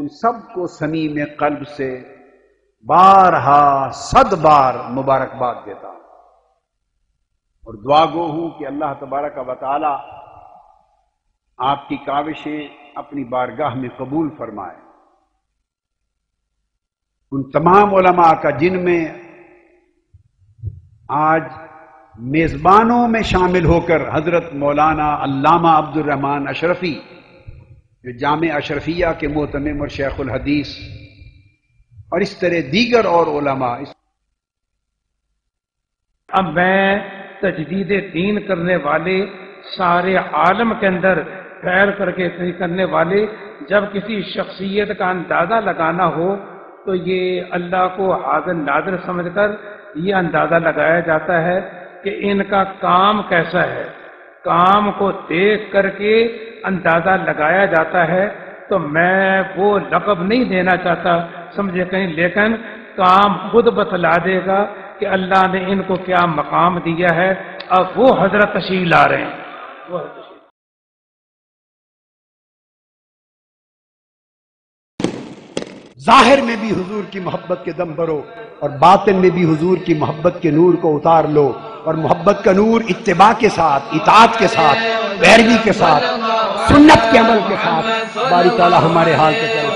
ان سب کو صمیم قلب سے بارہا 100 بار مبارکباد دیتا ہوں، اور دعا گو ہوں کہ اللہ تبارک و تعالی آپ کی کاوشیں اپنی بارگاہ میں قبول فرمائے۔ ان تمام علماء کا جن میں آج میزبانوں میں شامل ہو کر حضرت مولانا علامہ عبد الرحمن اشرفی جو جامع اشرفیہ کے مہتمم اور شیخ الحدیث، اور اس طرح دیگر اور علماء، اب میں تجدید دین کرنے والے سارے عالم کے اندر پھیل کر کے کرنے والے، جب کسی شخصیت کا اندازہ لگانا ہو تو یہ اللہ کو حاضر ناظر سمجھ کر یہ اندازہ لگایا جاتا ہے کہ ان کا کام کیسا ہے، کام کو دیکھ کر کے اندازہ لگایا جاتا ہے۔ تو میں وہ لقب نہیں دینا چاہتا سمجھے کہیں، لیکن کام خود بتلا دے گا کہ اللہ نے ان کو کیا مقام دیا ہے۔ اب وہ حضرت تشریف لا رہے ہیں، وہ حضرت تشریف۔ ظاہر میں بھی حضور کی محبت کے دم بھرو اور باطن میں بھی حضور کی محبت کے نور کو اتار لو، اور محبت کا نور اتباع کے ساتھ، اطاعت کے ساتھ، پیروی کے ساتھ، سنت کے عمل کے ساتھ باری تعالیٰ ہمارے حال کو کرے۔